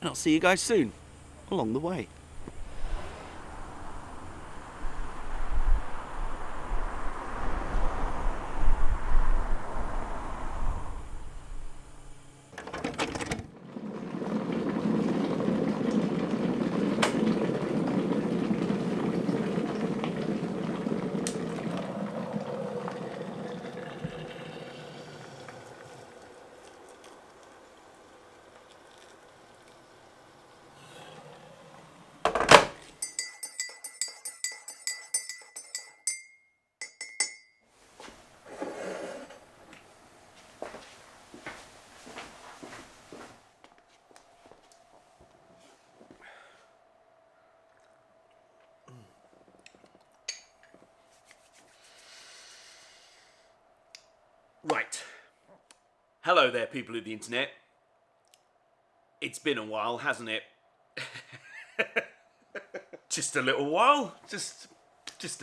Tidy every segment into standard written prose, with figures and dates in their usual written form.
and I'll see you guys soon along the way. Right. Hello there, people of the internet. It's been a while, hasn't it? Just a little while. Just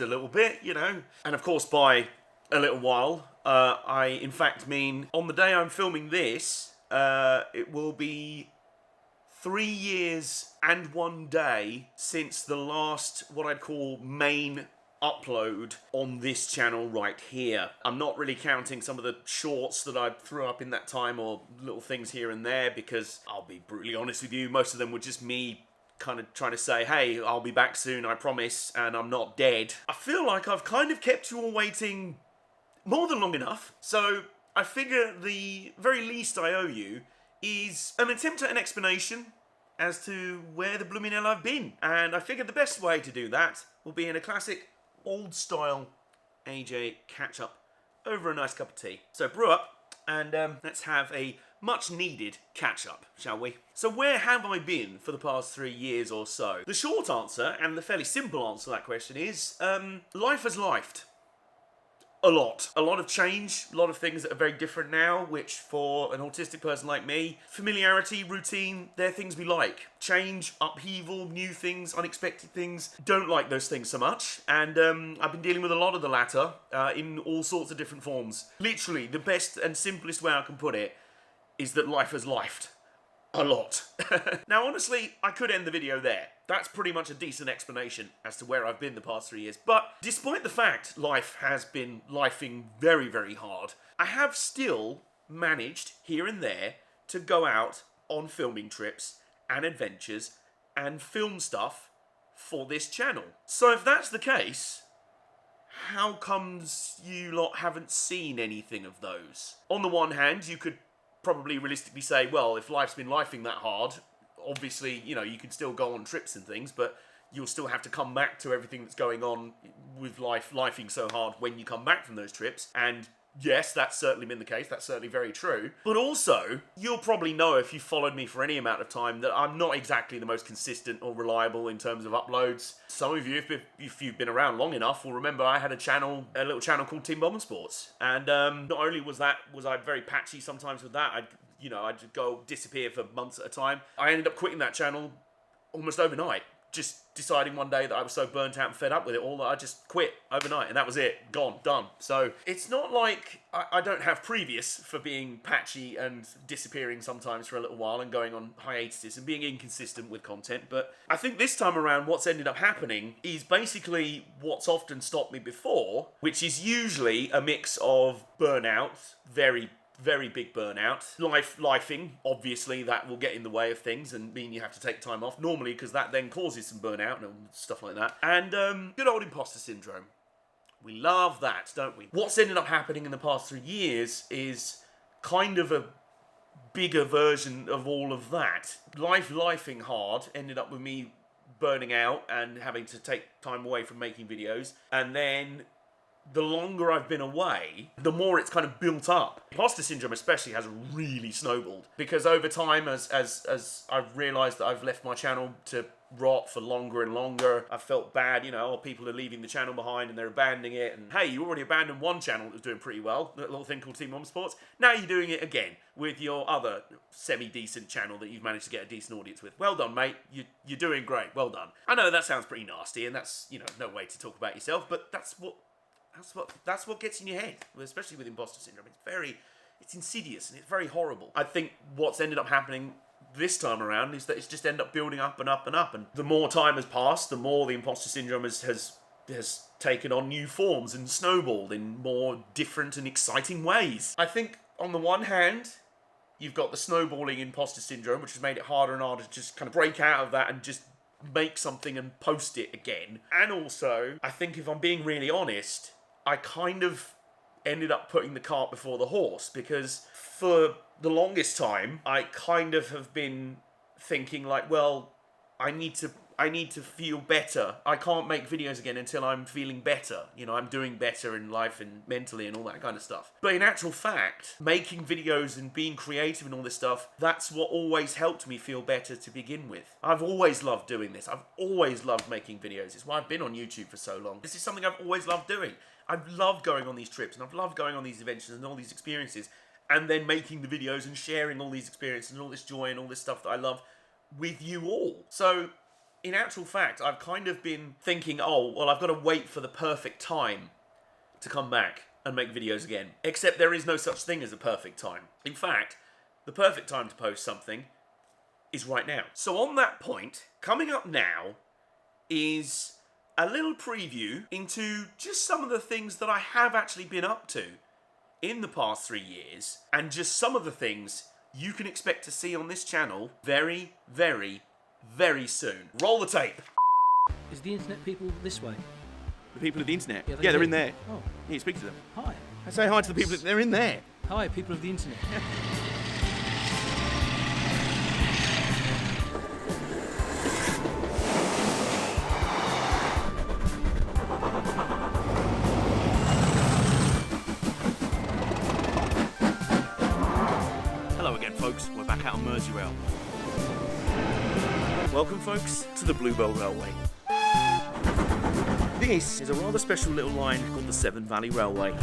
a little bit, you know. And of course, by a little while, I in fact mean on the day I'm filming this, it will be 3 years and 1 day since the last, what I'd call, main upload on this channel right here. I'm not really counting some of the shorts that I threw up in that time or little things here and there, because I'll be brutally honest with you, most of them were just me kind of trying to say, hey, I'll be back soon, I promise, and I'm not dead. I feel like I've kind of kept you all waiting more than long enough, so I figure the very least I owe you is an attempt at an explanation as to where the blooming hell I've been. And I figured the best way to do that will be in a classic old-style AJ catch-up over a nice cup of tea. So brew up, and let's have a much-needed catch-up, shall we? So where have I been for the past 3 years or so? The short answer, and the fairly simple answer to that question is, life has lifed. A lot of change, a lot of things that are very different now, which for an autistic person like me, familiarity, routine, they're things we like. Change, upheaval, new things, unexpected things, don't like those things so much. And I've been dealing with a lot of the latter in all sorts of different forms. Literally, the best and simplest way I can put it is that life has lifed. A lot. Now, honestly, I could end the video there. That's pretty much a decent explanation as to where I've been the past 3 years. But despite the fact life has been lifing very, very hard, I have still managed, here and there, to go out on filming trips and adventures and film stuff for this channel. So if that's the case, how comes you lot haven't seen anything of those? On the one hand, you could probably realistically say, well, if life's been lifing that hard, obviously, you know, you can still go on trips and things, but you'll still have to come back to everything that's going on with life lifing so hard when you come back from those trips. And yes, that's certainly been the case. That's certainly very true. But also, you'll probably know if you've followed me for any amount of time that I'm not exactly the most consistent or reliable in terms of uploads. Some of you, if you've been around long enough, will remember I had a little channel called Team Bomber Sports. And not only was I very patchy sometimes with that, I'd go disappear for months at a time. I ended up quitting that channel almost overnight. Just deciding one day that I was so burnt out and fed up with it all that I just quit overnight, and that was it. Gone. Done. So it's not like I don't have previous for being patchy and disappearing sometimes for a little while and going on hiatuses and being inconsistent with content, but I think this time around what's ended up happening is basically what's often stopped me before, which is usually a mix of burnout, very big burnout. Lifing, obviously, that will get in the way of things and mean you have to take time off, normally because that then causes some burnout and stuff like that. And good old imposter syndrome. We love that, don't we? What's ended up happening in the past 3 years is kind of a bigger version of all of that. Lifing hard ended up with me burning out and having to take time away from making videos, and then the longer I've been away, the more it's kind of built up. Imposter syndrome especially has really snowballed, because over time, as I've realised that I've left my channel to rot for longer and longer, I've felt bad, people are leaving the channel behind and they're abandoning it, and hey, you already abandoned one channel that was doing pretty well, that little thing called Team Bomber Sports, now you're doing it again with your other semi-decent channel that you've managed to get a decent audience with. Well done, mate. You're doing great. Well done. I know that sounds pretty nasty, and that's, no way to talk about yourself, but that's what gets in your head, especially with imposter syndrome. It's insidious and it's very horrible. I think what's ended up happening this time around is that it's just end up building up and up and up. And the more time has passed, the more the imposter syndrome has taken on new forms and snowballed in more different and exciting ways. I think on the one hand, you've got the snowballing imposter syndrome, which has made it harder and harder to just kind of break out of that and just make something and post it again. And also, I think if I'm being really honest, I kind of ended up putting the cart before the horse, because for the longest time, I kind of have been thinking like, well, I need to feel better. I can't make videos again until I'm feeling better. You know, I'm doing better in life and mentally and all that kind of stuff. But in actual fact, making videos and being creative and all this stuff, that's what always helped me feel better to begin with. I've always loved doing this. I've always loved making videos. It's why I've been on YouTube for so long. This is something I've always loved doing. I've loved going on these trips and I've loved going on these adventures and all these experiences and then making the videos and sharing all these experiences and all this joy and all this stuff that I love with you all. So, in actual fact, I've kind of been thinking, oh, well, I've got to wait for the perfect time to come back and make videos again. Except there is no such thing as a perfect time. In fact, the perfect time to post something is right now. So on that point, coming up now is a little preview into just some of the things that I have actually been up to in the past 3 years, and just some of the things you can expect to see on this channel very, very, very soon. Roll the tape. Is the internet people this way? The people of the internet? Yeah, They're in there. Oh. Yeah, you speak to them. Hi. I say hi to the people. They're in there. Hi, people of the internet. Hello again, folks. We're back out on Merseyrail. Welcome, folks, to the Bluebell Railway. This is a rather special little line called the Severn Valley Railway.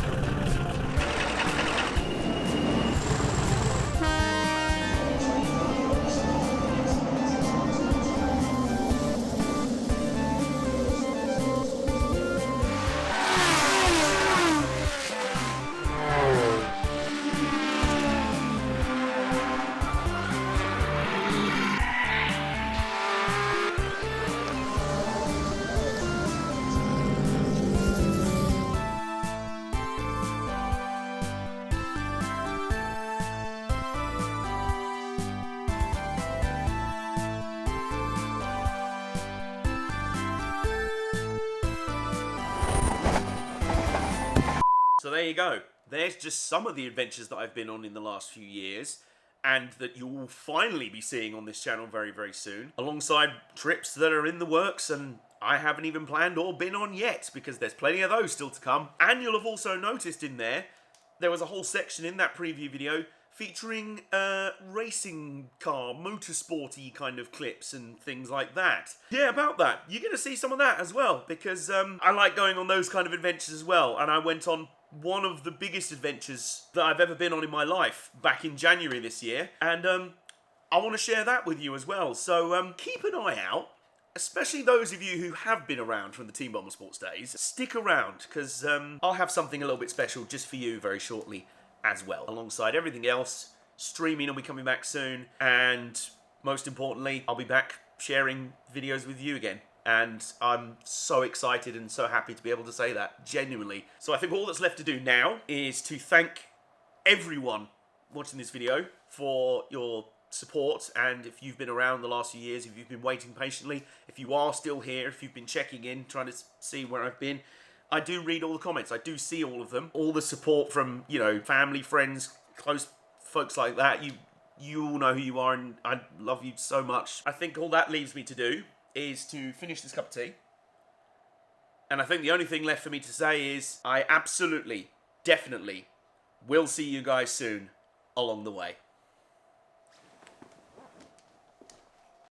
So there you go. There's just some of the adventures that I've been on in the last few years, and that you will finally be seeing on this channel very, very soon, alongside trips that are in the works and I haven't even planned or been on yet, because there's plenty of those still to come. And you'll have also noticed in there was a whole section in that preview video featuring racing car, motorsporty kind of clips and things like that. Yeah, about that. You're going to see some of that as well, because I like going on those kind of adventures as well, and I went on one of the biggest adventures that I've ever been on in my life back in January this year, and I want to share that with you as well. So keep an eye out, especially those of you who have been around from the Team Bomber Sports days. Stick around, because I'll have something a little bit special just for you very shortly as well. Alongside everything else, streaming will be coming back soon, and most importantly, I'll be back sharing videos with you again. And I'm so excited and so happy to be able to say that, genuinely. So I think all that's left to do now is to thank everyone watching this video for your support. And if you've been around the last few years, if you've been waiting patiently, if you are still here, if you've been checking in, trying to see where I've been, I do read all the comments. I do see all of them. All the support from, you know, family, friends, close folks like that. You all know who you are, and I love you so much. I think all that leaves me to do is to finish this cup of tea. And I think the only thing left for me to say is I absolutely, definitely will see you guys soon along the way.